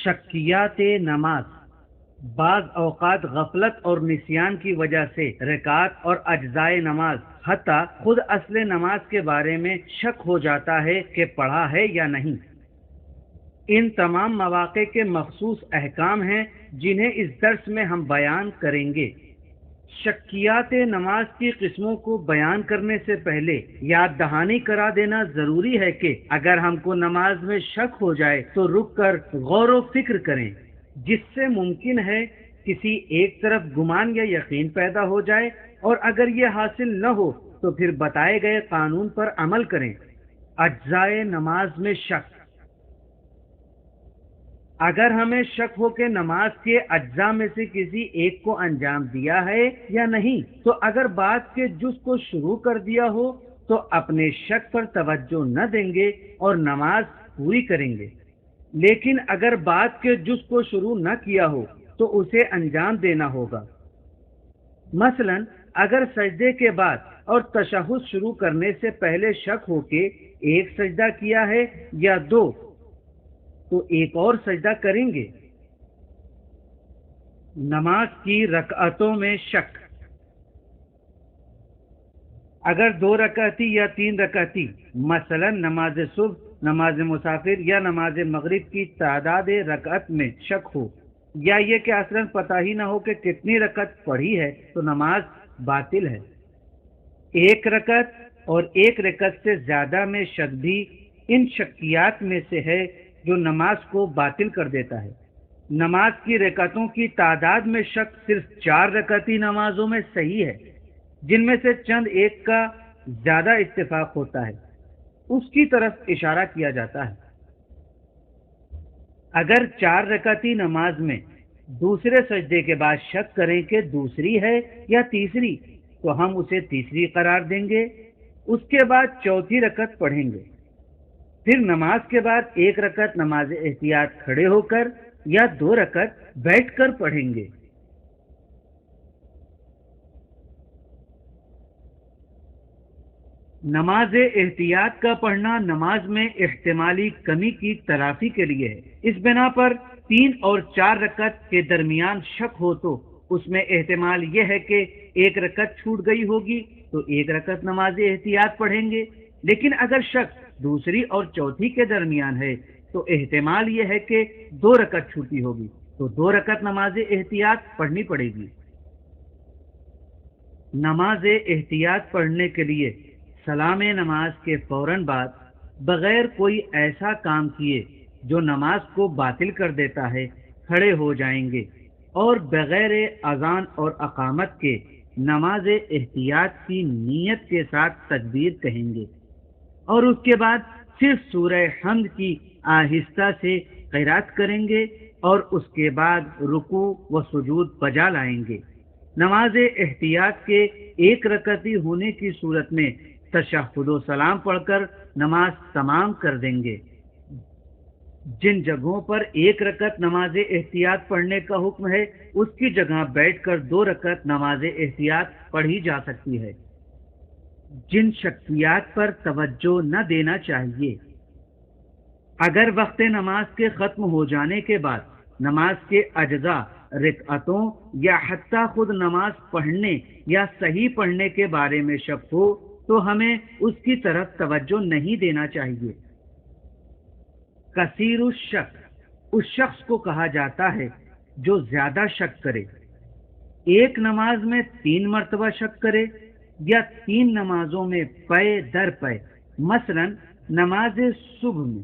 شکیات نماز بعض اوقات غفلت اور نسیان کی وجہ سے رکعات اور اجزائے نماز حتیٰ خود اصل نماز کے بارے میں شک ہو جاتا ہے کہ پڑھا ہے یا نہیں۔ ان تمام مواقع کے مخصوص احکام ہیں جنہیں اس درس میں ہم بیان کریں گے۔ شکیات نماز کی قسموں کو بیان کرنے سے پہلے یاد دہانی کرا دینا ضروری ہے کہ اگر ہم کو نماز میں شک ہو جائے تو رک کر غور و فکر کریں، جس سے ممکن ہے کسی ایک طرف گمان یا یقین پیدا ہو جائے، اور اگر یہ حاصل نہ ہو تو پھر بتائے گئے قانون پر عمل کریں۔ اجزائے نماز میں شک۔ اگر ہمیں شک ہو کہ نماز کے اجزاء میں سے کسی ایک کو انجام دیا ہے یا نہیں، تو اگر بات کے جز کو شروع کر دیا ہو تو اپنے شک پر توجہ نہ دیں گے اور نماز پوری کریں گے، لیکن اگر بات کے جز کو شروع نہ کیا ہو تو اسے انجام دینا ہوگا۔ مثلا اگر سجدے کے بعد اور تشہد شروع کرنے سے پہلے شک ہو کہ ایک سجدہ کیا ہے یا دو، تو ایک اور سجدہ کریں گے۔ نماز کی رکعتوں میں شک۔ اگر 2 رکعتی یا 3 رکعتی، مثلا نماز صبح، نماز مسافر یا نماز مغرب کی تعداد رکعت میں شک ہو، یا یہ کہ اصلاً پتہ ہی نہ ہو کہ کتنی رکعت پڑھی ہے، تو نماز باطل ہے۔ 1 رکعت اور 1 رکعت سے زیادہ میں شک بھی ان شکیات میں سے ہے جو نماز کو باطل کر دیتا ہے۔ نماز کی رکعتوں کی تعداد میں شک صرف 4 رکعتی نمازوں میں صحیح ہے، جن میں سے چند ایک کا زیادہ اتفاق ہوتا ہے، اس کی طرف اشارہ کیا جاتا ہے۔ اگر 4 رکعتی نماز میں دوسرے سجدے کے بعد شک کریں کہ دوسری ہے یا تیسری، تو ہم اسے تیسری قرار دیں گے، اس کے بعد چوتھی رکعت پڑھیں گے۔ پھر نماز کے بعد 1 رکعت نماز احتیاط کھڑے ہو کر یا 2 رکعت بیٹھ کر پڑھیں گے۔ نماز احتیاط کا پڑھنا نماز میں احتمالی کمی کی تلافی کے لیے ہے۔ اس بنا پر 3 اور 4 رکعت کے درمیان شک ہو تو اس میں احتمال یہ ہے کہ 1 رکعت چھوٹ گئی ہوگی تو 1 رکعت نماز احتیاط پڑھیں گے، لیکن اگر شک دوسری اور چوتھی کے درمیان ہے تو احتمال یہ ہے کہ 2 رکعت چھوٹی ہوگی تو 2 رکعت نماز احتیاط پڑھنی پڑے گی۔ نماز احتیاط پڑھنے کے لیے سلام نماز کے فوراً بعد بغیر کوئی ایسا کام کیے جو نماز کو باطل کر دیتا ہے کھڑے ہو جائیں گے، اور بغیر اذان اور اقامت کے نماز احتیاط کی نیت کے ساتھ تکبیر کہیں گے، اور اس کے بعد صرف سورہ حمد کی آہستہ سے قرات کریں گے اور اس کے بعد رکوع و سجود بجا لائیں گے۔ نماز احتیاط کے 1 رکعتی ہونے کی صورت میں تشہد و سلام پڑھ کر نماز تمام کر دیں گے۔ جن جگہوں پر 1 رکعت نماز احتیاط پڑھنے کا حکم ہے، اس کی جگہ بیٹھ کر 2 رکعت نماز احتیاط پڑھی جا سکتی ہے۔ جن شکیات پر توجہ نہ دینا چاہیے۔ اگر وقت نماز کے ختم ہو جانے کے بعد نماز کے اجزاء، رکعتوں یا حتیٰ خود نماز پڑھنے یا صحیح پڑھنے کے بارے میں شک ہو تو ہمیں اس کی طرف توجہ نہیں دینا چاہیے۔ کثیر الشک، اس شخص کو کہا جاتا ہے جو زیادہ شک کرے، ایک نماز میں 3 مرتبہ شک کرے یا 3 نمازوں میں پے در پے، مثلا نماز صبح میں،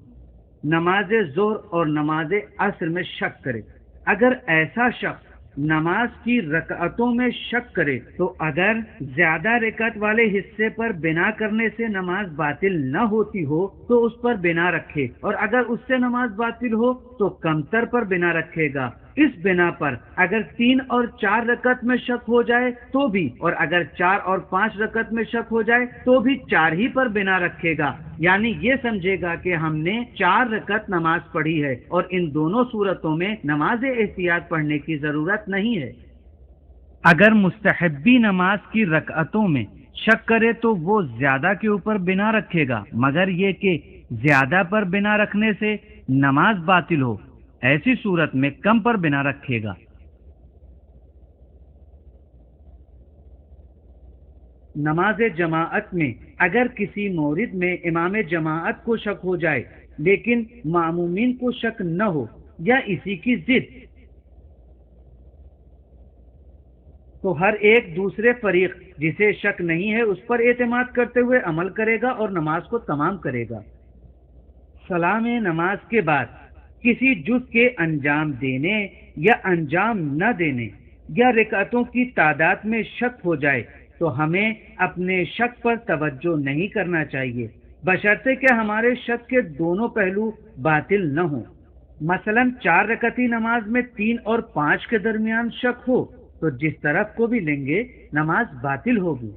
نماز ظہر اور نماز عصر میں شک کرے۔ اگر ایسا شخص نماز کی رکعتوں میں شک کرے تو اگر زیادہ رکعت والے حصے پر بنا کرنے سے نماز باطل نہ ہوتی ہو تو اس پر بنا رکھے، اور اگر اس سے نماز باطل ہو تو کمتر پر بنا رکھے گا۔ اس بنا پر اگر 3 اور 4 رکعت میں شک ہو جائے تو بھی، اور اگر 4 اور 5 رکعت میں شک ہو جائے تو بھی 4 ہی پر بنا رکھے گا، یعنی یہ سمجھے گا کہ ہم نے 4 رکعت نماز پڑھی ہے اور ان دونوں صورتوں میں نماز احتیاط پڑھنے کی ضرورت نہیں ہے۔ اگر مستحبی نماز کی رکعتوں میں شک کرے تو وہ زیادہ کے اوپر بنا رکھے گا، مگر یہ کہ زیادہ پر بنا رکھنے سے نماز باطل ہو ایسی صورت میں کم پر بنا رکھے گا۔ نماز جماعت میں اگر کسی مورد میں امام جماعت کو شک ہو جائے لیکن معمومین کو شک نہ ہو یا اسی کی ضد، تو ہر ایک دوسرے فریق جسے شک نہیں ہے اس پر اعتماد کرتے ہوئے عمل کرے گا اور نماز کو تمام کرے گا۔ سلام نماز کے بعد کسی جز کے انجام دینے یا انجام نہ دینے یا رکعتوں کی تعداد میں شک ہو جائے تو ہمیں اپنے شک پر توجہ نہیں کرنا چاہیے، بشرطے کہ ہمارے شک کے دونوں پہلو باطل نہ ہوں۔ مثلا 4 رکعتی نماز میں 3 اور 5 کے درمیان شک ہو تو جس طرف کو بھی لیں گے نماز باطل ہوگی۔